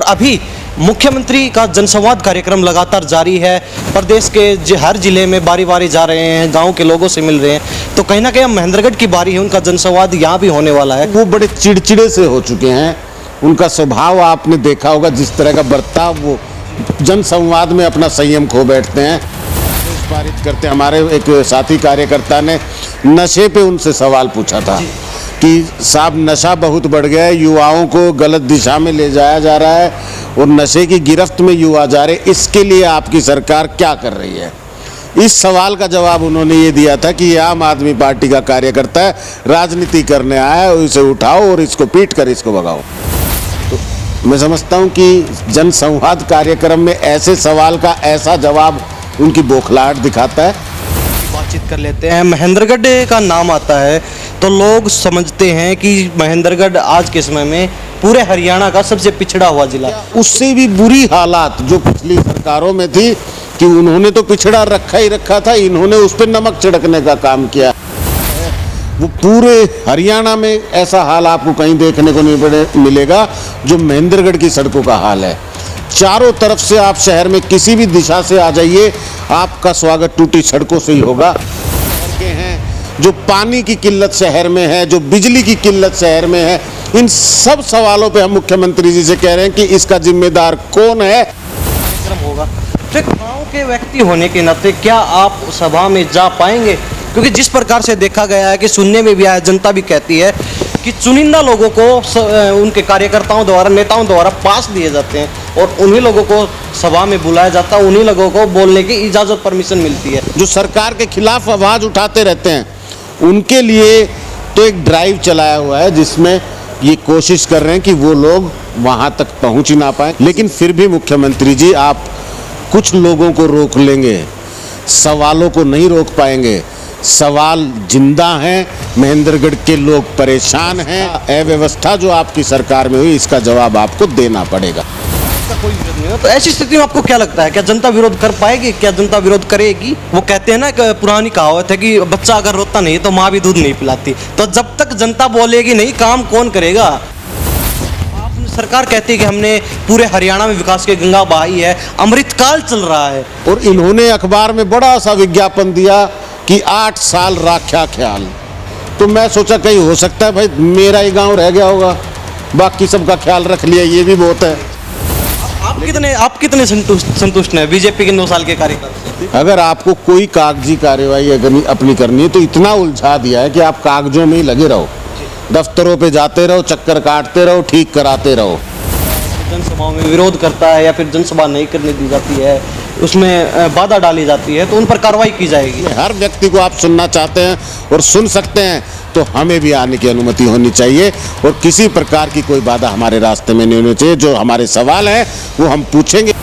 अभी मुख्यमंत्री का जनसंवाद कार्यक्रम लगातार जारी है। प्रदेश के हर जिले में बारी बारी जा रहे हैं, गांव के लोगों से मिल रहे हैं। तो कहीं ना कहीं महेंद्रगढ़ की बारी है, उनका जनसंवाद यहाँ भी होने वाला है। वो बड़े चिड़चिड़े से हो चुके हैं। उनका स्वभाव आपने देखा होगा, जिस तरह का बर्ताव वो जनसंवाद में अपना संयम खो बैठते हैं, पारित करते। हमारे एक साथी कार्यकर्ता ने नशे पे उनसे सवाल पूछा था कि साहब नशा बहुत बढ़ गया है, युवाओं को गलत दिशा में ले जाया जा रहा है और नशे की गिरफ्त में युवा जा रहे, इसके लिए आपकी सरकार क्या कर रही है। इस सवाल का जवाब उन्होंने ये दिया था कि ये आम आदमी पार्टी का कार्यकर्ता है, राजनीति करने आया है, इसे उठाओ और इसको पीट कर इसको भगाओ। तो मैं समझता हूँ कि जनसंवाद कार्यक्रम में ऐसे सवाल का ऐसा जवाब उनकी बौखलाहट दिखाता है। बातचीत कर लेते हैं। महेंद्रगढ़ का नाम आता है तो लोग समझते हैं कि महेंद्रगढ़ आज के समय में पूरे हरियाणा का सबसे पिछड़ा हुआ जिला। उससे भी बुरी हालात जो पिछली सरकारों में थी कि उन्होंने तो पिछड़ा रखा ही रखा था, इन्होंने उस पर नमक छिड़कने का काम किया। वो पूरे हरियाणा में ऐसा हाल आपको कहीं देखने को नहीं मिलेगा जो महेंद्रगढ़ की सड़कों का हाल है। चारों तरफ से आप शहर में किसी भी दिशा से आ जाइए, आपका स्वागत टूटी सड़कों से ही होगा। शहर के हैं जो पानी की किल्लत शहर में है, जो बिजली की किल्लत शहर में है, इन सब सवालों पे हम मुख्यमंत्री जी से कह रहे हैं कि इसका जिम्मेदार कौन है। कार्यक्रम होगा तो गांव के व्यक्ति होने के नाते क्या आप सभा में जा पाएंगे? क्योंकि जिस प्रकार से देखा गया है कि सुनने में भी आया, जनता भी कहती है कि चुनिंदा लोगों को उनके कार्यकर्ताओं द्वारा, नेताओं द्वारा पास दिए जाते हैं और उन्हीं लोगों को सभा में बुलाया जाता है, उन्हीं लोगों को बोलने की इजाज़त, परमिशन मिलती है। जो सरकार के खिलाफ आवाज़ उठाते रहते हैं उनके लिए तो एक ड्राइव चलाया हुआ है जिसमें ये कोशिश कर रहे हैं कि वो लोग वहाँ तक पहुँच ही ना पाए। लेकिन फिर भी मुख्यमंत्री जी आप कुछ लोगों को रोक लेंगे, सवालों को नहीं रोक पाएंगे। सवाल जिंदा हैं, महेंद्रगढ़ के लोग परेशान हैं। अव्यवस्था जो आपकी सरकार में हुई, इसका जवाब आपको देना पड़ेगा। कोई विरोध नहीं हो तो ऐसी स्थिति में आपको क्या लगता है, क्या जनता विरोध कर पाएगी? क्या जनता विरोध करेगी? वो कहते हैं ना, पुरानी कहावत है कि बच्चा अगर रोता नहीं तो माँ भी दूध नहीं पिलाती। तो जब तक जनता बोलेगी नहीं, काम कौन करेगा? आप सरकार कहती है कि हमने पूरे हरियाणा में विकास की गंगा बहाई है, अमृतकाल चल रहा है, और इन्होंने अखबार में बड़ा सा विज्ञापन दिया कि 8 साल राख्या ख्याल। तो मैं सोचा कहीं हो सकता है भाई मेरा ही गांव रह गया होगा, बाकी सबका ख्याल रख लिया, ये भी बहुत है। आप कितने संतुष्ट हैं बीजेपी के 9 साल के कार्यकाल से? अगर आपको कोई कागजी कार्यवाही अगर अपनी करनी है तो इतना उलझा दिया है कि आप कागजों में ही लगे रहो, दफ्तरों पे जाते रहो, चक्कर काटते रहो, ठीक कराते रहो। जनसभाओं में विरोध करता है या फिर जनसभा नहीं करने दी जाती है, उसमें बाधा डाली जाती है, तो उन पर कार्रवाई की जाएगी। हर व्यक्ति को आप सुनना चाहते हैं और सुन सकते हैं तो हमें भी आने की अनुमति होनी चाहिए और किसी प्रकार की कोई बाधा हमारे रास्ते में नहीं होनी चाहिए। जो हमारे सवाल हैं वो हम पूछेंगे।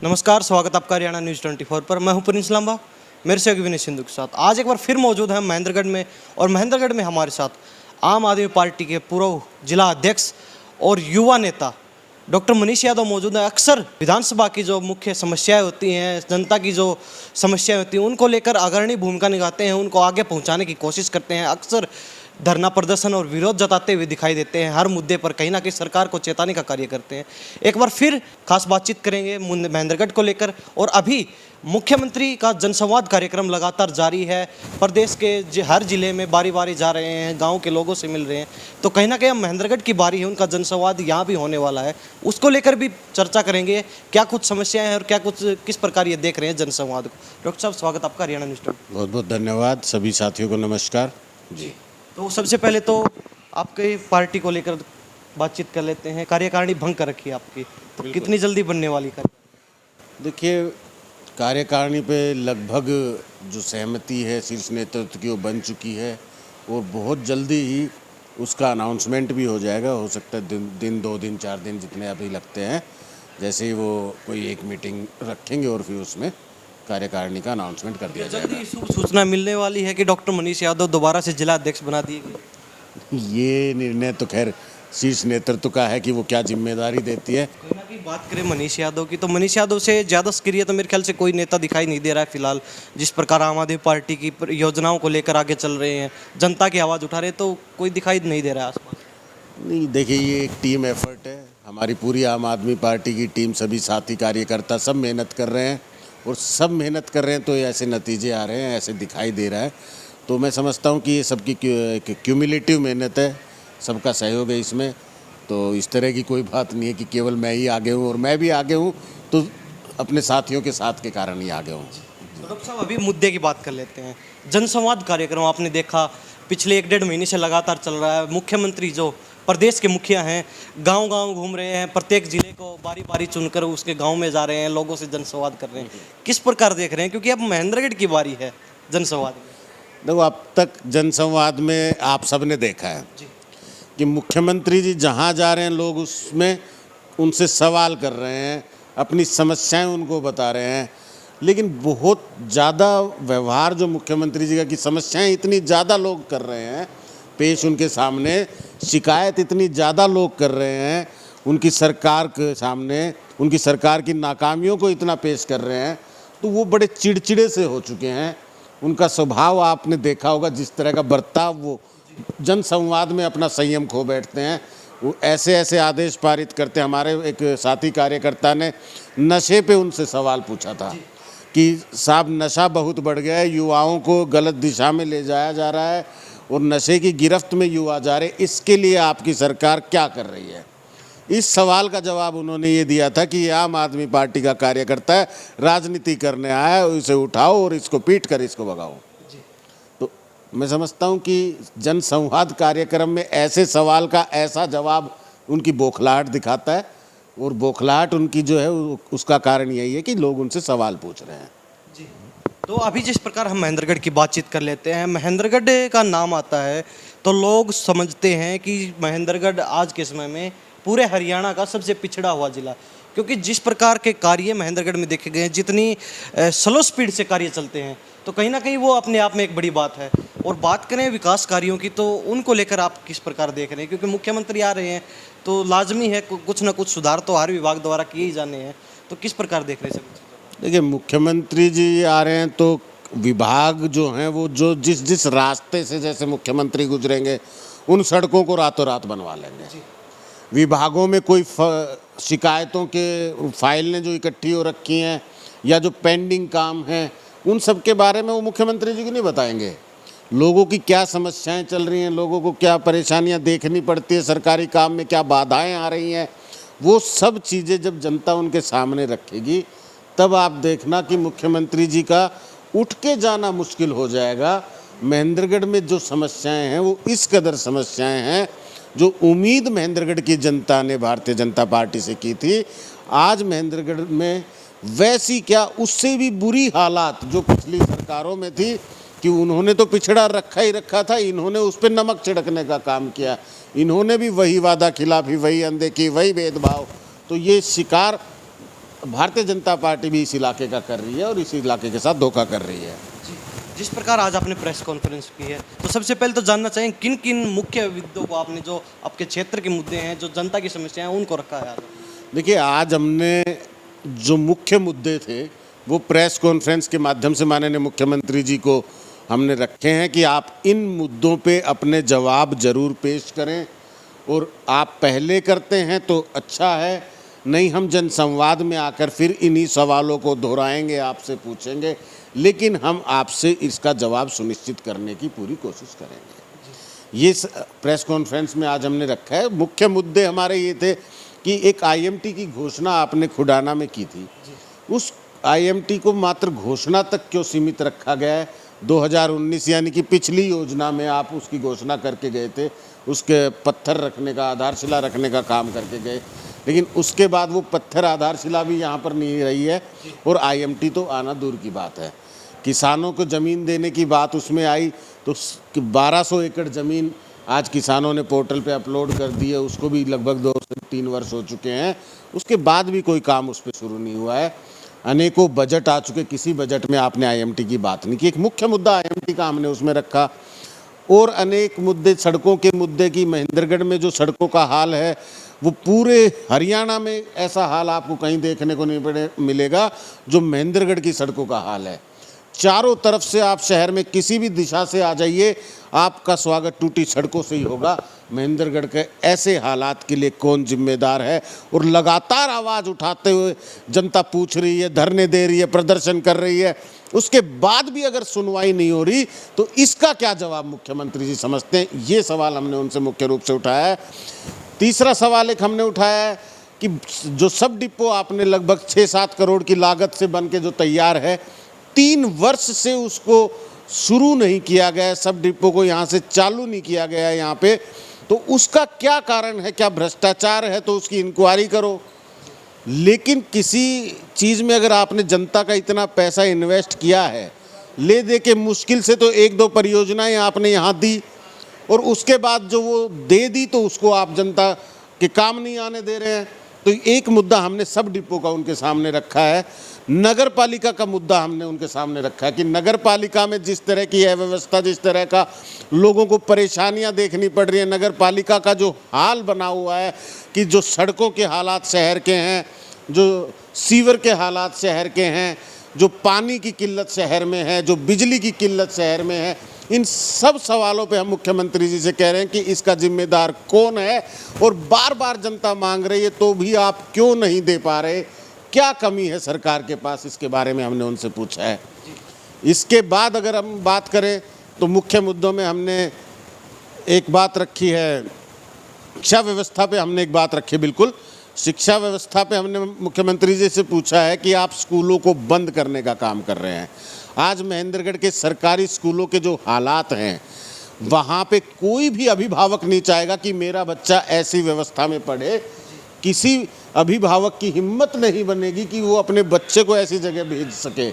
नमस्कार, स्वागत आपका हरियाणा न्यूज़ 24 पर। मैं हूं प्रिंस लांबा, मेरे से विनय सिंधु के साथ आज एक बार फिर मौजूद है महेंद्रगढ़ में। और महेंद्रगढ़ में हमारे साथ आम आदमी पार्टी के पूर्व जिला अध्यक्ष और युवा नेता डॉक्टर मनीष यादव मौजूद है। अक्सर विधानसभा की जो मुख्य समस्याएं होती हैं, जनता की जो समस्याएं होती हैं, उनको लेकर अग्रणी भूमिका निभाते हैं, उनको आगे पहुंचाने की कोशिश करते हैं। अक्सर धरना प्रदर्शन और विरोध जताते हुए दिखाई देते हैं, हर मुद्दे पर कहीं ना कहीं सरकार को चेताने का कार्य करते हैं। एक बार फिर खास बातचीत करेंगे महेंद्रगढ़ को लेकर। और अभी मुख्यमंत्री का जनसंवाद कार्यक्रम लगातार जारी है। प्रदेश के हर जिले में बारी बारी जा रहे हैं, गांव के लोगों से मिल रहे हैं। तो कहीं ना कहीं महेंद्रगढ़ की बारी है, उनका जनसंवाद यहाँ भी होने वाला है, उसको लेकर भी चर्चा करेंगे। क्या कुछ समस्याएं हैं और क्या कुछ किस प्रकार ये देख रहे हैं जनसंवाद को। डॉक्टर साहब, स्वागत आपका हरियाणा न्यूज़ 24। बहुत बहुत धन्यवाद, सभी साथियों को नमस्कार जी। तो सबसे पहले तो आपकी पार्टी को लेकर बातचीत कर लेते हैं। कार्यकारिणी भंग कर रखी है आपकी, तो कितनी जल्दी बनने वाली कार्यकारिणी? देखिए, कार्यकारिणी पे लगभग जो सहमति है शीर्ष नेतृत्व की वो बन चुकी है और बहुत जल्दी ही उसका अनाउंसमेंट भी हो जाएगा। हो सकता है दिन 2 दिन 4 दिन जितने अभी लगते हैं, जैसे ही वो कोई एक मीटिंग रखेंगे और फिर उसमें कार्यकारिणी का अनाउंसमेंट कर दिया जाएगा। जल्दी सूचना मिलने वाली है कि डॉक्टर मनीष यादव दोबारा से जिला अध्यक्ष बना दिए गए। ये निर्णय तो खैर शीर्ष नेतृत्व का है कि वो क्या जिम्मेदारी देती है। कोई ना कोई बात करें मनीष यादव की, तो मनीष यादव से ज़्यादा सक्रिय तो मेरे ख्याल से कोई नेता दिखाई नहीं दे रहा है फिलहाल। जिस प्रकार आम आदमी पार्टी की योजनाओं को लेकर आगे चल रहे हैं, जनता की आवाज़ उठा रहे हैं, तो कोई दिखाई नहीं दे रहा है आसपास। नहीं, देखिए, ये एक टीम एफर्ट है। हमारी पूरी आम आदमी पार्टी की टीम, सभी साथी कार्यकर्ता सब मेहनत कर रहे हैं और सब मेहनत कर रहे हैं तो ऐसे नतीजे आ रहे हैं, ऐसे दिखाई दे रहा है। तो मैं समझता हूँ कि ये सबकी क्यूमुलेटिव मेहनत है, सबका सहयोग है इसमें। तो इस तरह की कोई बात नहीं है कि केवल मैं ही आगे हूँ, और मैं भी आगे हूँ तो अपने साथियों के साथ के कारण ही आगे हूँ। तो डॉक्टर साहब, अभी मुद्दे की बात कर लेते हैं। जनसंवाद कार्यक्रम आपने देखा पिछले 1-1.5 महीने से लगातार चल रहा है। मुख्यमंत्री जो प्रदेश के मुखिया हैं, गांव-गांव घूम रहे हैं, प्रत्येक जिले को बारी-बारी चुनकर उसके गांव में जा रहे हैं, लोगों से जनसंवाद कर रहे हैं। किस प्रकार देख रहे हैं, क्योंकि अब महेंद्रगढ़ की बारी है जनसंवाद में? देखो, अब तक जनसंवाद में आप सबने देखा है कि मुख्यमंत्री जी जहाँ जा रहे हैं लोग उसमें उनसे सवाल कर रहे हैं, अपनी समस्याएं उनको बता रहे हैं, लेकिन बहुत ज़्यादा व्यवहार जो मुख्यमंत्री जी का कि समस्याएं इतनी ज़्यादा लोग कर रहे हैं पेश उनके सामने, शिकायत इतनी ज़्यादा लोग कर रहे हैं उनकी सरकार के सामने, उनकी सरकार की नाकामियों को इतना पेश कर रहे हैं, तो वो बड़े चिड़चिड़े से हो चुके हैं। उनका स्वभाव आपने देखा होगा, जिस तरह का बर्ताव वो जनसंवाद में अपना संयम खो बैठते हैं, वो ऐसे ऐसे आदेश पारित करते। हमारे एक साथी कार्यकर्ता ने नशे पे उनसे सवाल पूछा था कि साहब नशा बहुत बढ़ गया है, युवाओं को गलत दिशा में ले जाया जा रहा है और नशे की गिरफ्त में युवा जा रहे, इसके लिए आपकी सरकार क्या कर रही है? इस सवाल का जवाब उन्होंने ये दिया था कि ये आम आदमी पार्टी का कार्यकर्ता है, राजनीति करने आया है, इसे उठाओ और इसको पीट कर इसको भगाओ। तो मैं समझता हूँ कि जनसंवाद कार्यक्रम में ऐसे सवाल का ऐसा जवाब उनकी बौखलाहट दिखाता है, और बौखलाहट उनकी जो है उसका कारण यही है कि लोग उनसे सवाल पूछ रहे हैं। जी। तो अभी जिस प्रकार हम महेंद्रगढ़ की बातचीत कर लेते हैं, महेंद्रगढ़ का नाम आता है तो लोग समझते हैं कि महेंद्रगढ़ आज के समय में पूरे हरियाणा का सबसे पिछड़ा हुआ जिला, क्योंकि जिस प्रकार के कार्य महेंद्रगढ़ में देखे गए हैं, जितनी स्लो स्पीड से कार्य चलते हैं, तो कहीं ना कहीं वो अपने आप में एक बड़ी बात है। और बात करें विकास कार्यों की, तो उनको लेकर आप किस प्रकार देख रहे हैं? क्योंकि मुख्यमंत्री आ रहे हैं तो लाजमी है कुछ ना कुछ सुधार तो हर विभाग द्वारा किए ही जाने हैं, तो किस प्रकार देख रहे हैं सब? देखिए, मुख्यमंत्री जी आ रहे हैं तो विभाग जो हैं वो जो जिस जिस रास्ते से जैसे मुख्यमंत्री गुजरेंगे उन सड़कों को रातों रात बनवा लेंगे। विभागों में कोई शिकायतों के फाइलें जो इकट्ठी हो रखी हैं या जो पेंडिंग काम हैं, उन सब के बारे में वो मुख्यमंत्री जी को नहीं बताएंगे। लोगों की क्या समस्याएं चल रही हैं, लोगों को क्या परेशानियां देखनी पड़ती है, सरकारी काम में क्या बाधाएं आ रही हैं, वो सब चीज़ें जब जनता उनके सामने रखेगी तब आप देखना कि मुख्यमंत्री जी का उठ के जाना मुश्किल हो जाएगा। महेंद्रगढ़ में जो समस्याएं हैं वो इस कदर समस्याएं हैं, जो उम्मीद महेंद्रगढ़ की जनता ने भारतीय जनता पार्टी से की थी, आज महेंद्रगढ़ में वैसी क्या उससे भी बुरी हालात जो पिछली सरकारों में थी, कि उन्होंने तो पिछड़ा रखा ही रखा था, इन्होंने उस पर नमक छिड़कने का काम किया, इन्होंने भी वही वादा खिलाफी, वही अनदेखी, वही भेदभाव। तो ये शिकार भारतीय जनता पार्टी भी इस इलाके का कर रही है और इस इलाके के साथ धोखा कर रही है। जिस प्रकार आज आपने प्रेस कॉन्फ्रेंस की है, तो सबसे पहले तो जानना चाहिए किन किन मुख्य मुद्दों को आपने, जो आपके क्षेत्र के मुद्दे हैं, जो जनता की समस्याएं हैं, उनको रखा है आज? देखिए, आज हमने जो मुख्य मुद्दे थे वो प्रेस कॉन्फ्रेंस के माध्यम से माननीय मुख्यमंत्री जी को हमने रखे हैं कि आप इन मुद्दों पे अपने जवाब जरूर पेश करें, और आप पहले करते हैं तो अच्छा है, नहीं हम जनसंवाद में आकर फिर इन्हीं सवालों को दोहराएंगे, आपसे पूछेंगे, लेकिन हम आपसे इसका जवाब सुनिश्चित करने की पूरी कोशिश करेंगे। ये प्रेस कॉन्फ्रेंस में आज हमने रखा है। मुख्य मुद्दे हमारे ये थे कि एक आईएमटी की घोषणा आपने खुडाना में की थी, उस आईएमटी को मात्र घोषणा तक क्यों सीमित रखा गया है? 2019 यानी कि पिछली योजना में आप उसकी घोषणा करके गए थे, उसके पत्थर रखने का, आधारशिला रखने का काम करके गए, लेकिन उसके बाद वो पत्थर आधारशिला भी यहाँ पर नहीं रही है और आईएमटी तो आना दूर की बात है। किसानों को ज़मीन देने की बात उसमें आई तो 1200 एकड़ ज़मीन आज किसानों ने पोर्टल पे अपलोड कर दी है, उसको भी लगभग 2 से 3 वर्ष हो चुके हैं, उसके बाद भी कोई काम उस पर शुरू नहीं हुआ है। अनेकों बजट आ चुके, किसी बजट में आपने आईएमटी की बात नहीं की। एक मुख्य मुद्दा आईएमटी का हमने उसमें रखा, और अनेक मुद्दे, सड़कों के मुद्दे की महेंद्रगढ़ में जो सड़कों का हाल है वो पूरे हरियाणा में ऐसा हाल आपको कहीं देखने को नहीं मिलेगा जो महेंद्रगढ़ की सड़कों का हाल है। चारों तरफ से आप शहर में किसी भी दिशा से आ जाइए, आपका स्वागत टूटी सड़कों से ही होगा। महेंद्रगढ़ के ऐसे हालात के लिए कौन जिम्मेदार है। और लगातार आवाज़ उठाते हुए जनता पूछ रही है, धरने दे रही है, प्रदर्शन कर रही है, उसके बाद भी अगर सुनवाई नहीं हो रही तो इसका क्या जवाब मुख्यमंत्री जी समझते हैं। ये सवाल हमने उनसे मुख्य रूप से उठाया है। तीसरा सवाल एक हमने उठाया है कि जो सब डिपो आपने लगभग 6-7 करोड़ की लागत से बन के जो तैयार है, 3 वर्ष से उसको शुरू नहीं किया गया है, सब डिपो को यहाँ से चालू नहीं किया गया है यहाँ पे, तो उसका क्या कारण है? क्या भ्रष्टाचार है? तो उसकी इंक्वायरी करो। लेकिन किसी चीज़ में अगर आपने जनता का इतना पैसा इन्वेस्ट किया है, ले दे के मुश्किल से तो 1-2 परियोजनाएं आपने यहाँ दी, और उसके बाद जो वो दे दी तो उसको आप जनता के काम नहीं आने दे रहे हैं। तो एक मुद्दा हमने सब डिपो का उनके सामने रखा है। नगर पालिका का मुद्दा हमने उनके सामने रखा है कि नगर पालिका में जिस तरह की अव्यवस्था, जिस तरह का लोगों को परेशानियां देखनी पड़ रही है, नगर पालिका का जो हाल बना हुआ है कि जो सड़कों के हालात शहर के हैं, जो सीवर के हालात शहर के हैं, जो पानी की किल्लत शहर में है, जो बिजली की किल्लत शहर में है, इन सब सवालों पे हम मुख्यमंत्री जी से कह रहे हैं कि इसका जिम्मेदार कौन है। और बार बार जनता मांग रही है तो भी आप क्यों नहीं दे पा रहे? क्या कमी है सरकार के पास? इसके बारे में हमने उनसे पूछा है। इसके बाद अगर हम बात करें तो मुख्य मुद्दों में हमने एक बात रखी है, शिक्षा व्यवस्था पे हमने एक बात रखी। बिल्कुल, शिक्षा व्यवस्था पे हमने मुख्यमंत्री जी से पूछा है कि आप स्कूलों को बंद करने का काम कर रहे हैं। आज महेंद्रगढ़ के सरकारी स्कूलों के जो हालात हैं, वहाँ पे कोई भी अभिभावक नहीं चाहेगा कि मेरा बच्चा ऐसी व्यवस्था में पढ़े। किसी अभिभावक की हिम्मत नहीं बनेगी कि वो अपने बच्चे को ऐसी जगह भेज सके।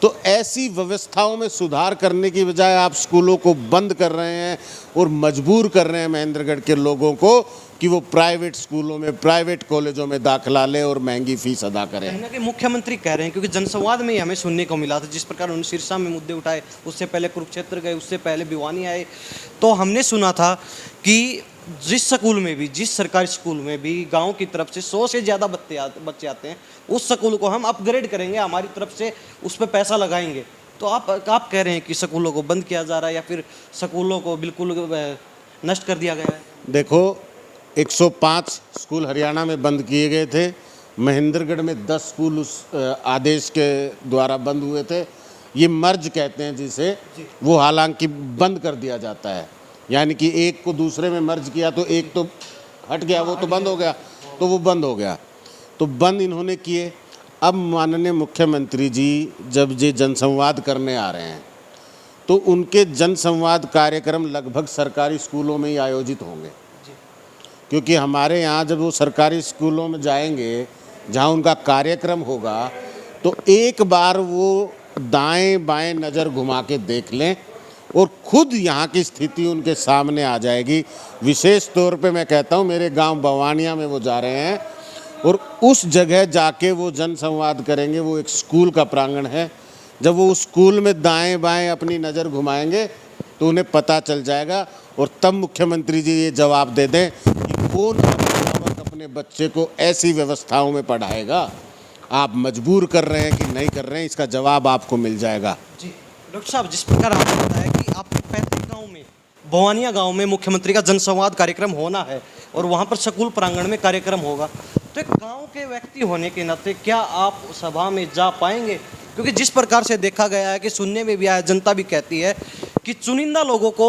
तो ऐसी व्यवस्थाओं में सुधार करने की बजाय आप स्कूलों को बंद कर रहे हैं और मजबूर कर रहे हैं महेंद्रगढ़ के लोगों को कि वो प्राइवेट स्कूलों में, प्राइवेट कॉलेजों में दाखिला लें और महंगी फीस अदा करें। कहीं ना कहीं मुख्यमंत्री कह रहे हैं, क्योंकि जनसंवाद में ही हमें सुनने को मिला था, जिस प्रकार उन्होंने सिरसा में मुद्दे उठाए, उससे पहले कुरुक्षेत्र गए, उससे पहले भिवानी आए, तो हमने सुना था कि जिस स्कूल में भी, जिस सरकारी स्कूल में भी गांव की तरफ से 100 से ज़्यादा बच्चे आते हैं, उस स्कूल को हम अपग्रेड करेंगे, हमारी तरफ से उस पर पैसा लगाएंगे। तो आप कह रहे हैं कि स्कूलों को बंद किया जा रहा है या फिर स्कूलों को बिल्कुल नष्ट कर दिया गया है? देखो, 105 स्कूल हरियाणा में बंद किए गए थे। महेंद्रगढ़ में 10 स्कूल उस आदेश के द्वारा बंद हुए थे। ये मर्ज कहते हैं जिसे, वो हालांकि बंद कर दिया जाता है, यानी कि एक को दूसरे में मर्ज किया तो एक तो हट गया, वो तो बंद हो गया, तो वो बंद हो गया। तो बंद इन्होंने किए। अब माननीय मुख्यमंत्री जी जब ये जनसंवाद करने आ रहे हैं तो उनके जनसंवाद कार्यक्रम लगभग सरकारी स्कूलों में ही आयोजित होंगे, क्योंकि हमारे यहाँ जब वो सरकारी स्कूलों में जाएंगे जहाँ उनका कार्यक्रम होगा तो एक बार वो दाएं बाएं नज़र घुमा के देख लें और खुद यहाँ की स्थिति उनके सामने आ जाएगी। विशेष तौर पे मैं कहता हूँ, मेरे गांव बवानिया में वो जा रहे हैं और उस जगह जाके वो जनसंवाद करेंगे। वो एक स्कूल का प्रांगण है। जब वो उस स्कूल में दाएं बाएं अपनी नज़र घुमाएंगे तो उन्हें पता चल जाएगा और तब मुख्यमंत्री जी ये जवाब दे दें कि कौन अभिभावक अपने बच्चे को ऐसी व्यवस्थाओं में पढ़ाएगा। आप मजबूर कर रहे हैं कि नहीं कर रहे हैं, इसका जवाब आपको मिल जाएगा। जी डॉक्टर साहब, जिस प्रकार आपने बताया कि आपके पैतृक गांव में, भवानिया गांव में मुख्यमंत्री का जनसंवाद कार्यक्रम होना है और वहां पर स्कूल प्रांगण में कार्यक्रम होगा, तो एक गांव के व्यक्ति होने के नाते क्या आप सभा में जा पाएंगे? क्योंकि जिस प्रकार से देखा गया है कि सुनने में भी आया, जनता भी कहती है कि चुनिंदा लोगों को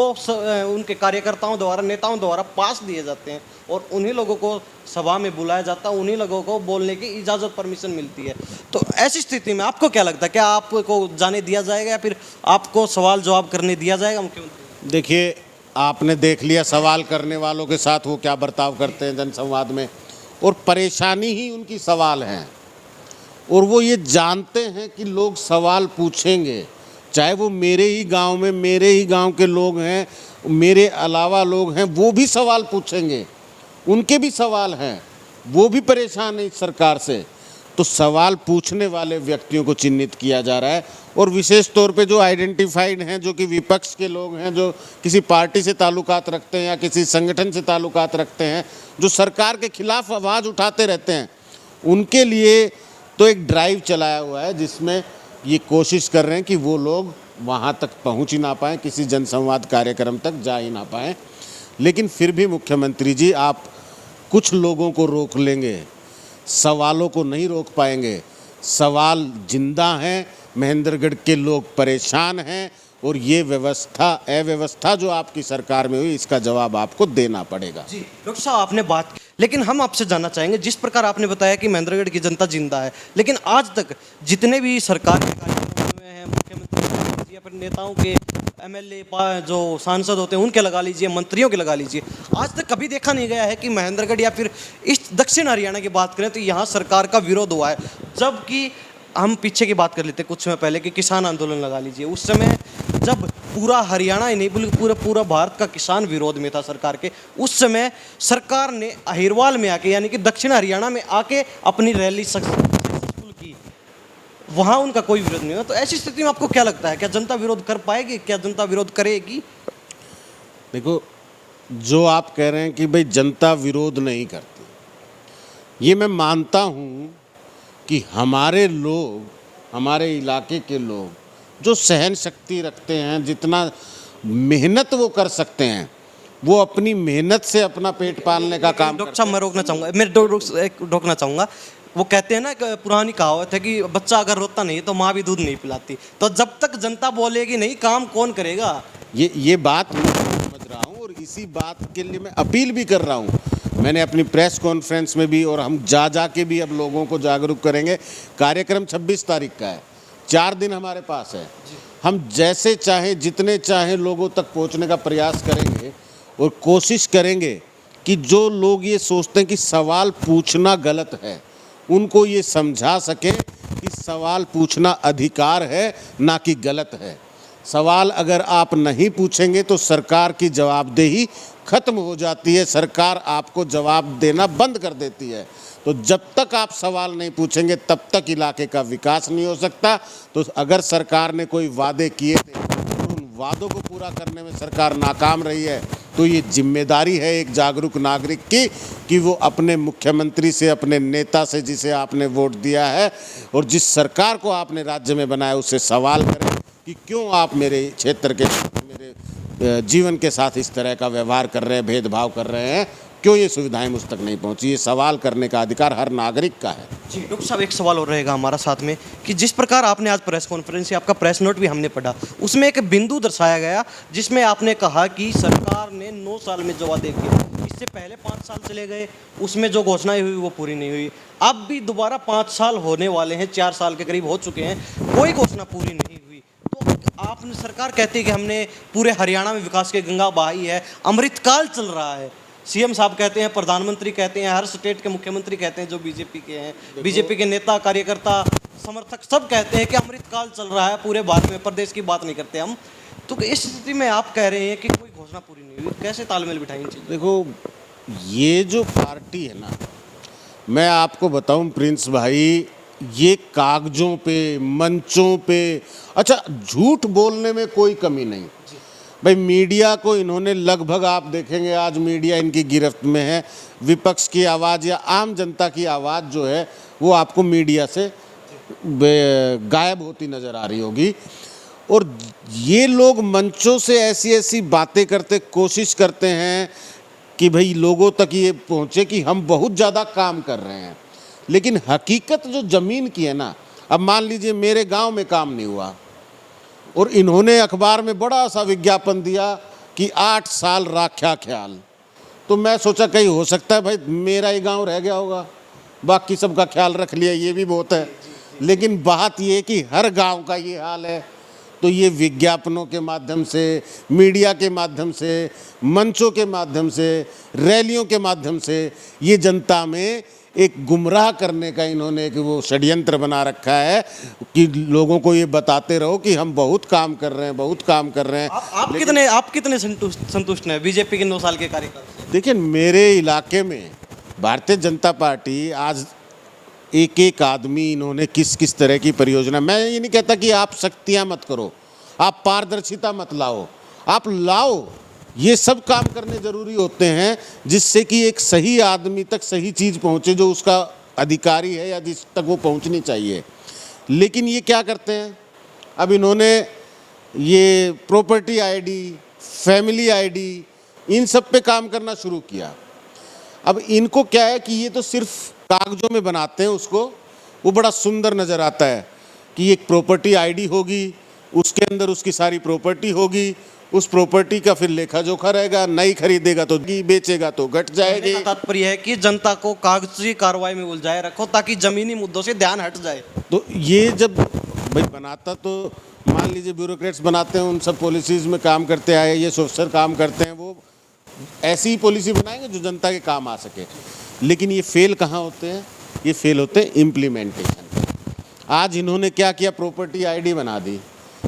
उनके कार्यकर्ताओं द्वारा, नेताओं द्वारा पास दिए जाते हैं और उन्हीं लोगों को सभा में बुलाया जाता है, उन्हीं लोगों को बोलने की इजाज़त, परमिशन मिलती है। तो ऐसी स्थिति में आपको क्या लगता है, क्या आपको जाने दिया जाएगा या फिर आपको सवाल जवाब करने दिया जाएगा मुख्यमंत्री? देखिए, आपने देख लिया सवाल करने वालों के साथ वो क्या बर्ताव करते हैं जनसंवाद में, और परेशानी ही उनकी सवाल हैं और वो ये जानते हैं कि लोग सवाल पूछेंगे, चाहे वो मेरे ही गांव में, मेरे ही गांव के लोग हैं, मेरे अलावा लोग हैं, वो भी सवाल पूछेंगे, उनके भी सवाल हैं, वो भी परेशान हैं इस सरकार से। तो सवाल पूछने वाले व्यक्तियों को चिन्हित किया जा रहा है और विशेष तौर पे जो आइडेंटिफाइड हैं, जो कि विपक्ष के लोग हैं, जो किसी पार्टी से ताल्लुकात रखते हैं या किसी संगठन से ताल्लुकात रखते हैं, जो सरकार के खिलाफ आवाज़ उठाते रहते हैं, उनके लिए तो एक ड्राइव चलाया हुआ है जिसमें ये कोशिश कर रहे हैं कि वो लोग वहाँ तक पहुँच ही ना पाएँ, किसी जनसंवाद कार्यक्रम तक जा ही ना पाएँ। लेकिन फिर भी मुख्यमंत्री जी आप कुछ लोगों को रोक लेंगे, सवालों को नहीं रोक पाएंगे। सवाल जिंदा हैं, महेंद्रगढ़ के लोग परेशान हैं और ये अव्यवस्था जो आपकी सरकार में हुई, इसका जवाब आपको देना पड़ेगा। जी डॉक्टर साहब, आपने बात की, लेकिन हम आपसे जानना चाहेंगे, जिस प्रकार आपने बताया कि महेंद्रगढ़ की जनता जिंदा है, लेकिन आज तक जितने भी सरकार के कार्यक्रम हुए हैं, मुख्यमंत्री या फिर नेताओं के, एमएलए जो सांसद होते हैं उनके लगा लीजिए, मंत्रियों के लगा लीजिए, आज तक कभी देखा नहीं गया है कि महेंद्रगढ़ या फिर इस दक्षिण हरियाणा की बात करें तो यहाँ सरकार का विरोध हुआ है। जबकि हम पीछे की बात कर लेते हैं कुछ समय पहले कि किसान आंदोलन लगा लीजिए, उस समय जब पूरा हरियाणा ही नहीं बल्कि पूरा भारत का किसान विरोध में था सरकार के, उस समय सरकार ने अहिरवाल में आके यानी कि दक्षिण हरियाणा में आके अपनी रैली सक्सेसफुल की, वहाँ उनका कोई विरोध नहीं हुआ। तो ऐसी स्थिति में आपको क्या लगता है, क्या जनता विरोध कर पाएगी, क्या जनता विरोध करेगी? देखो, जो आप कह रहे हैं कि भाई जनता विरोध नहीं करती, ये मैं मानता हूँ कि हमारे लोग, हमारे इलाके के लोग जो सहन शक्ति रखते हैं, जितना मेहनत वो कर सकते हैं, वो अपनी मेहनत से अपना पेट पालने का काम डॉक्टर साहब, मैं रोकना चाहूँगा। वो कहते हैं ना, कि पुरानी कहावत है कि बच्चा अगर रोता नहीं तो माँ भी दूध नहीं पिलाती। तो जब तक जनता बोलेगी नहीं, काम कौन करेगा? ये बात मैं समझ रहा हूँ और इसी बात के लिए मैं अपील भी कर रहा हूँ। मैंने अपनी प्रेस कॉन्फ्रेंस में भी, और हम जा के भी अब लोगों को जागरूक करेंगे। कार्यक्रम 26 तारीख का है, 4 दिन हमारे पास है। हम जैसे चाहें, जितने चाहें लोगों तक पहुंचने का प्रयास करेंगे और कोशिश करेंगे कि जो लोग ये सोचते हैं कि सवाल पूछना गलत है, उनको ये समझा सकें कि सवाल पूछना अधिकार है, ना कि गलत है। सवाल अगर आप नहीं पूछेंगे तो सरकार की जवाबदेही खत्म हो जाती है, सरकार आपको जवाब देना बंद कर देती है। तो जब तक आप सवाल नहीं पूछेंगे तब तक इलाके का विकास नहीं हो सकता। तो अगर सरकार ने कोई वादे किए थे और उन वादों को पूरा करने में सरकार नाकाम रही है, तो ये जिम्मेदारी है एक जागरूक नागरिक की कि वो अपने मुख्यमंत्री से, अपने नेता से, जिसे आपने वोट दिया है और जिस सरकार को आपने राज्य में बनाया, उससे सवाल करें कि क्यों आप मेरे क्षेत्र के, मेरे जीवन के साथ इस तरह का व्यवहार कर रहे हैं, भेदभाव कर रहे हैं, क्यों ये सुविधाएं मुझ तक नहीं पहुंची। ये सवाल करने का अधिकार हर नागरिक का है। जी डॉक्टर साहब, एक सवाल और रहेगा हमारा साथ में कि जिस प्रकार आपने आज प्रेस कॉन्फ्रेंस या आपका प्रेस नोट भी हमने पढ़ा, उसमें एक बिंदु दर्शाया गया जिसमें आपने कहा कि सरकार ने 9 साल में जो वादे किए, इससे पहले 5 साल चले गए, उसमें जो घोषणाएं हुई वो पूरी नहीं हुई। अब भी दोबारा 5 साल होने वाले हैं, 4 साल के करीब हो चुके हैं, कोई घोषणा पूरी नहीं हुई। तो आपने, सरकार कहती है कि हमने पूरे हरियाणा में विकास की गंगा बहाई है, अमृतकाल चल रहा है। सीएम साहब कहते हैं, प्रधानमंत्री कहते हैं, हर स्टेट के मुख्यमंत्री कहते हैं जो बीजेपी के हैं, बीजेपी के नेता, कार्यकर्ता, समर्थक सब कहते हैं कि अमृतकाल चल रहा है पूरे भारत में, प्रदेश की बात नहीं करते हम। तो इस स्थिति में आप कह रहे हैं कि कोई घोषणा पूरी नहीं हुई, कैसे तालमेल बिठाएंगे? देखो, ये जो पार्टी है ना, मैं आपको बताऊं प्रिंस भाई, ये कागजों पे, मंचों पे, अच्छा झूठ बोलने में कोई कमी नहीं भाई। मीडिया को इन्होंने लगभग, आप देखेंगे आज मीडिया इनकी गिरफ्त में है। विपक्ष की आवाज़ या आम जनता की आवाज़ जो है वो आपको मीडिया से गायब होती नज़र आ रही होगी। और ये लोग मंचों से ऐसी ऐसी बातें करते, कोशिश करते हैं कि भाई लोगों तक ये पहुँचे कि हम बहुत ज़्यादा काम कर रहे हैं, लेकिन हकीकत जो ज़मीन की है ना, अब मान लीजिए मेरे गांव में काम नहीं हुआ और इन्होंने अखबार में बड़ा सा विज्ञापन दिया कि 8 साल राख्या ख्याल, तो मैं सोचा कहीं हो सकता है भाई मेरा ही गांव रह गया होगा, बाकी सबका ख्याल रख लिया, ये भी बहुत है। लेकिन बात ये कि हर गांव का ये हाल है। तो ये विज्ञापनों के माध्यम से, मीडिया के माध्यम से, मंचों के माध्यम से, रैलियों के माध्यम से ये जनता में एक गुमराह करने का इन्होंने एक वो षड्यंत्र बना रखा है कि लोगों को ये बताते रहो कि हम बहुत काम कर रहे हैं, बहुत काम कर रहे हैं। आप कितने संतुष्ट हैं बीजेपी के 9 साल के कार्यकाल से? देखिए, मेरे इलाके में भारतीय जनता पार्टी आज एक एक आदमी, इन्होंने किस किस तरह की परियोजना, मैं ये नहीं कहता कि आप शक्तियाँ मत करो, आप पारदर्शिता मत लाओ, आप लाओ, ये सब काम करने ज़रूरी होते हैं जिससे कि एक सही आदमी तक सही चीज़ पहुँचे जो उसका अधिकारी है या जिस तक वो पहुँचनी चाहिए। लेकिन ये क्या करते हैं, अब इन्होंने ये प्रॉपर्टी आईडी, फैमिली आईडी, इन सब पे काम करना शुरू किया। अब इनको क्या है कि ये तो सिर्फ कागजों में बनाते हैं उसको, वो बड़ा सुंदर नज़र आता है कि एक प्रॉपर्टी आईडी होगी, उसके अंदर उसकी सारी प्रॉपर्टी होगी, उस प्रॉपर्टी का फिर लेखा जोखा रहेगा, नहीं खरीदेगा तो बेचेगा तो घट जाएगी। तात्पर्य है कि जनता को कागजी कार्रवाई में उलझाए रखो ताकि जमीनी मुद्दों से ध्यान हट जाए। तो ये जब भाई बनाता, तो मान लीजिए ब्यूरोक्रेट्स बनाते हैं, उन सब पॉलिसीज़ में काम करते आए, ये ऑफिसर काम करते हैं, वो ऐसी ही पॉलिसी बनाएंगे जो जनता के काम आ सके। लेकिन ये फेल कहाँ होते हैं? ये फेल होते हैं इम्प्लीमेंटेशन। आज इन्होंने क्या किया, प्रॉपर्टी आईडी बना दी,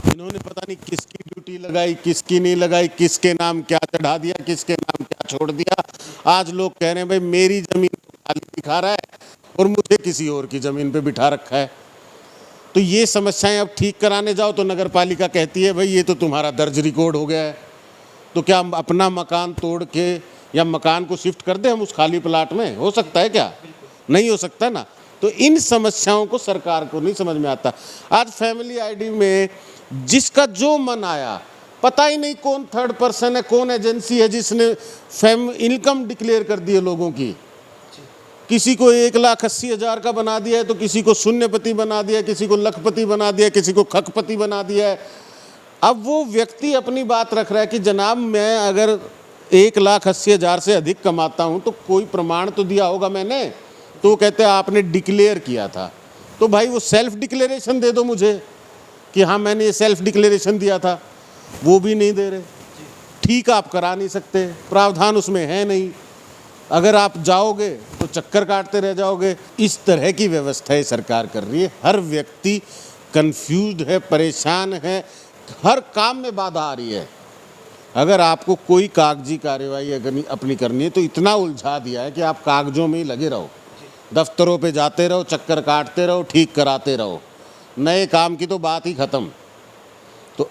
इन्होंने पता नहीं किसकी ड्यूटी लगाई, किसकी नहीं लगाई, किसके नाम क्या चढ़ा दिया, किसके नाम क्या छोड़ दिया। आज लोग कह रहे हैं भाई मेरी ज़मीन खाली दिखा रहा है और मुझे किसी और की ज़मीन पे बिठा रखा है। तो ये समस्याएं अब ठीक कराने जाओ तो नगर पालिका कहती है भाई ये तो तुम्हारा दर्ज रिकॉर्ड हो गया है, तो क्या हम अपना मकान तोड़ के या मकान को शिफ्ट कर दें हम उस खाली प्लाट में? हो सकता है क्या? नहीं हो सकता ना। तो इन समस्याओं को सरकार को नहीं समझ में आता। आज फैमिली आईडी में जिसका जो मन आया, पता ही नहीं कौन थर्ड पर्सन है, कौन एजेंसी है जिसने इनकम डिक्लेयर कर दी है लोगों की। किसी को 1,80,000 का बना दिया है, तो किसी को शून्यपति बना दिया है, किसी को लखपति बना दिया है, किसी को खकपति बना दिया है। अब वो व्यक्ति अपनी बात रख रहा है कि जनाब मैं अगर 1,80,000 से अधिक कमाता हूँ तो कोई प्रमाण तो दिया होगा मैंने। तो कहते हैं आपने डिक्लेयर किया था, तो भाई वो सेल्फ डिक्लेरेशन दे दो मुझे कि हाँ मैंने ये सेल्फ डिक्लेरेशन दिया था। वो भी नहीं दे रहे। ठीक, आप करा नहीं सकते, प्रावधान उसमें है नहीं। अगर आप जाओगे तो चक्कर काटते रह जाओगे। इस तरह की व्यवस्थाएं सरकार कर रही है। हर व्यक्ति कंफ्यूज्ड है, परेशान है, हर काम में बाधा आ रही है। अगर आपको कोई कागजी कार्यवाही अगर अपनी करनी है तो इतना उलझा दिया है कि आप कागजों में ही लगे रहो, दफ्तरों पे जाते रहो, चक्कर काटते रहो, ठीक कराते रहो, नए काम की तो बात ही ख़त्म। तो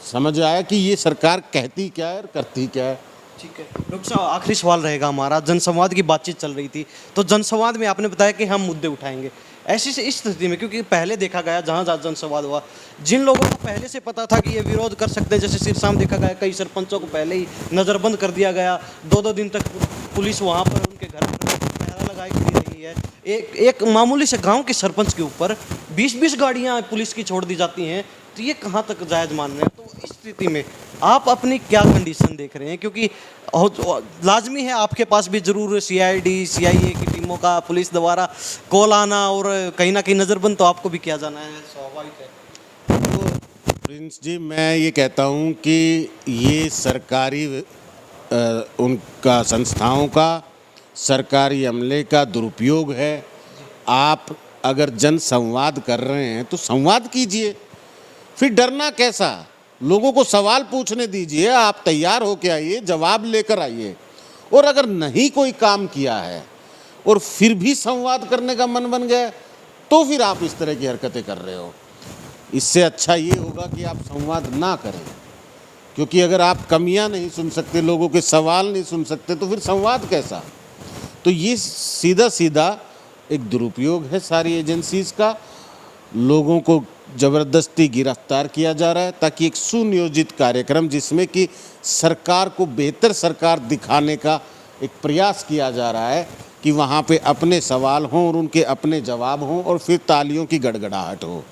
समझ आया कि ये सरकार कहती क्या है और करती क्या है। ठीक है डॉक्टर साहब, आखिरी सवाल रहेगा हमारा। जनसंवाद की बातचीत चल रही थी, तो जनसंवाद में आपने बताया कि हम मुद्दे उठाएंगे। ऐसी से इस स्थिति में, क्योंकि पहले देखा गया जहाँ जहाँ जनसंवाद हुआ, जिन लोगों को पहले से पता था कि ये विरोध कर सकते हैं, जैसे सिरसा में देखा गया कई सरपंचों को पहले ही नज़रबंद कर दिया गया। 2-2 दिन तक पुलिस वहाँ पर उनके घर पर पहरा लगाई खड़ी रही है। एक मामूली से गाँव के सरपंच के ऊपर 20-20 गाड़ियाँ पुलिस की छोड़ दी जाती हैं। तो ये कहाँ तक जायज़ मान रहे हैं? तो इस स्थिति में आप अपनी क्या कंडीशन देख रहे हैं? क्योंकि लाजमी है आपके पास भी ज़रूर सीआईडी सीआईए की टीमों का पुलिस द्वारा कॉल आना और कहीं ना कहीं नज़रबंद तो आपको भी किया जाना है, स्वाभाविक है। तो प्रिंस जी, मैं ये कहता हूँ कि ये सरकारी उनका संस्थाओं का सरकारी अमले का दुरुपयोग है। आप अगर जन संवाद कर रहे हैं तो संवाद कीजिए, फिर डरना कैसा? लोगों को सवाल पूछने दीजिए, आप तैयार होके आइए, जवाब लेकर आइए। और अगर नहीं कोई काम किया है और फिर भी संवाद करने का मन बन गया तो फिर आप इस तरह की हरकतें कर रहे हो। इससे अच्छा ये होगा कि आप संवाद ना करें, क्योंकि अगर आप कमियां नहीं सुन सकते, लोगों के सवाल नहीं सुन सकते, तो फिर संवाद कैसा? तो ये सीधा सीधा एक दुरुपयोग है सारी एजेंसीज़ का। लोगों को ज़बरदस्ती गिरफ्तार किया जा रहा है ताकि एक सुनियोजित कार्यक्रम जिसमें कि सरकार को बेहतर सरकार दिखाने का एक प्रयास किया जा रहा है कि वहाँ पे अपने सवाल हों और उनके अपने जवाब हों और फिर तालियों की गड़गड़ाहट हो।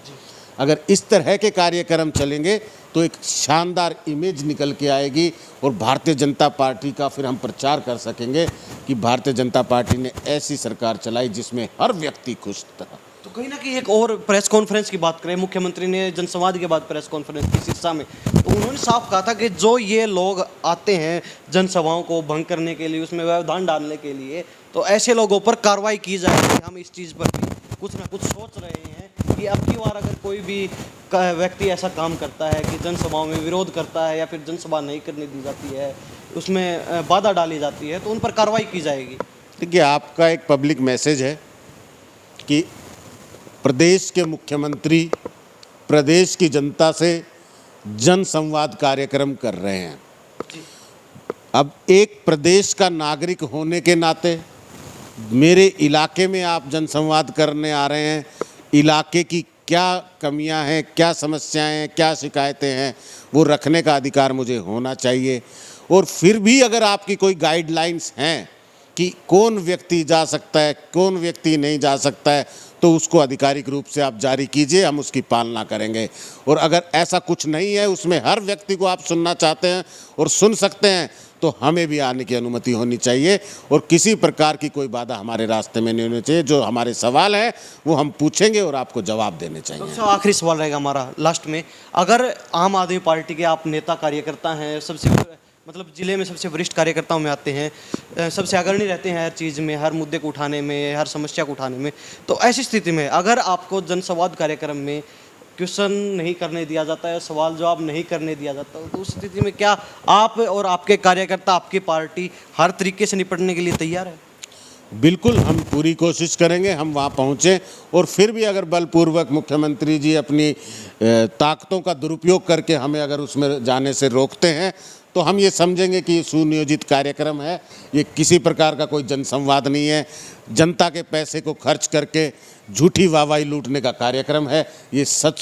अगर इस तरह के कार्यक्रम चलेंगे तो एक शानदार इमेज निकल के आएगी और भारतीय जनता पार्टी का फिर हम प्रचार कर सकेंगे कि भारतीय जनता पार्टी ने ऐसी सरकार चलाई जिसमें हर व्यक्ति खुश था। तो कहीं ना कहीं एक और प्रेस कॉन्फ्रेंस की बात करें, मुख्यमंत्री ने जनसंवाद के बाद प्रेस कॉन्फ्रेंस की सिरसा में, तो उन्होंने साफ कहा था कि जो ये लोग आते हैं जनसभाओं को भंग करने के लिए, उसमें व्यवधान डालने के लिए, तो ऐसे लोगों पर कार्रवाई की जाएगी। हम इस चीज़ पर भी कुछ ना कुछ सोच रहे हैं कि अब की बार अगर कोई भी व्यक्ति ऐसा काम करता है कि जनसभाओं में विरोध करता है या फिर जनसभा नहीं करने दी जाती है, उसमें बाधा डाली जाती है, तो उन पर कार्रवाई की जाएगी। देखिए, आपका एक पब्लिक मैसेज है कि प्रदेश के मुख्यमंत्री प्रदेश की जनता से जन संवाद कार्यक्रम कर रहे हैं। अब एक प्रदेश का नागरिक होने के नाते मेरे इलाके में आप जन संवाद करने आ रहे हैं, इलाके की क्या कमियां हैं, क्या समस्याएं हैं, क्या शिकायतें हैं, वो रखने का अधिकार मुझे होना चाहिए। और फिर भी अगर आपकी कोई गाइडलाइंस हैं कि कौन व्यक्ति जा सकता है, कौन व्यक्ति नहीं जा सकता है, तो उसको आधिकारिक रूप से आप जारी कीजिए, हम उसकी पालना करेंगे। और अगर ऐसा कुछ नहीं है, उसमें हर व्यक्ति को आप सुनना चाहते हैं और सुन सकते हैं, तो हमें भी आने की अनुमति होनी चाहिए और किसी प्रकार की कोई बाधा हमारे रास्ते में नहीं होनी चाहिए। जो हमारे सवाल है वो हम पूछेंगे और आपको जवाब देने चाहिए। सबसे आखिरी सवाल रहेगा हमारा लास्ट में, अगर आम आदमी पार्टी के आप नेता कार्यकर्ता हैं, सबसे मतलब जिले में सबसे वरिष्ठ कार्यकर्ताओं में आते हैं, सबसे अग्रणी रहते हैं हर चीज़ में, हर मुद्दे को उठाने में, हर समस्या को उठाने में, तो ऐसी स्थिति में अगर आपको जनसंवाद कार्यक्रम में क्वेश्चन नहीं करने दिया जाता है, सवाल जवाब नहीं करने दिया जाता, तो उस स्थिति में क्या आप और आपके कार्यकर्ता, आपकी पार्टी हर तरीके से निपटने के लिए तैयार है? बिल्कुल, हम पूरी कोशिश करेंगे, हम वहाँ पहुँचें। और फिर भी अगर बलपूर्वक मुख्यमंत्री जी अपनी ताकतों का दुरुपयोग करके हमें अगर उसमें जाने से रोकते हैं, तो हम ये समझेंगे कि ये सुनियोजित कार्यक्रम है, ये किसी प्रकार का कोई जनसंवाद नहीं है, जनता के पैसे को खर्च करके झूठी वाहवाही लूटने का कार्यक्रम है। ये सच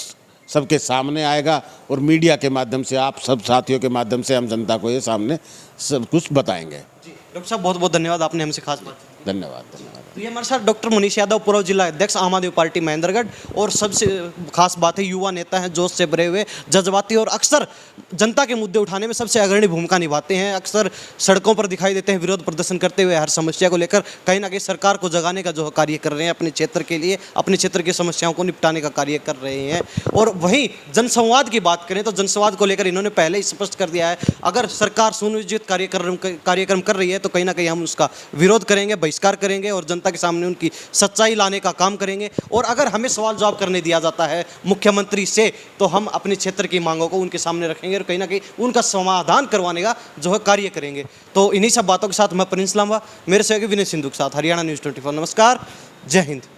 सबके सामने आएगा और मीडिया के माध्यम से, आप सब साथियों के माध्यम से हम जनता को ये सामने सब कुछ बताएंगे। जी डॉक्टर साहब, बहुत बहुत धन्यवाद, आपने हमसे खास बात की। धन्यवाद धन्यवाद। तो ये हमारे साथ डॉक्टर मनीष यादव, पूर्व जिला अध्यक्ष आम आदमी पार्टी महेंद्रगढ़, और सबसे खास बात है युवा नेता हैं, जोश से भरे हुए, जज्बाती और अक्सर जनता के मुद्दे उठाने में सबसे अग्रणी भूमिका निभाते हैं। अक्सर सड़कों पर दिखाई देते हैं विरोध प्रदर्शन करते हुए, हर समस्या को लेकर कहीं ना कहीं सरकार को जगाने का जो कार्य कर रहे हैं, अपने क्षेत्र के लिए, अपने क्षेत्र की समस्याओं को निपटाने का कार्य कर रहे हैं। और वहीं जनसंवाद की बात करें तो जनसंवाद को लेकर इन्होंने पहले ही स्पष्ट कर दिया है, अगर सरकार सुनियोजित कार्यक्रम कर रही है तो कहीं ना कहीं हम उसका विरोध करेंगे, बहिष्कार करेंगे और जनता के सामने उनकी सच्चाई लाने का काम करेंगे। और अगर हमें सवाल जवाब करने दिया जाता है मुख्यमंत्री से, तो हम अपने क्षेत्र की मांगों को उनके सामने रखेंगे और कहीं ना कहीं उनका समाधान करवाने का जो है कार्य करेंगे। तो इन्हीं सब बातों के साथ मैं प्रिंस लांबा, मेरे सहयोगी विनय सिंधु के साथ हरियाणा न्यूज़ 24। नमस्कार, जय हिंद।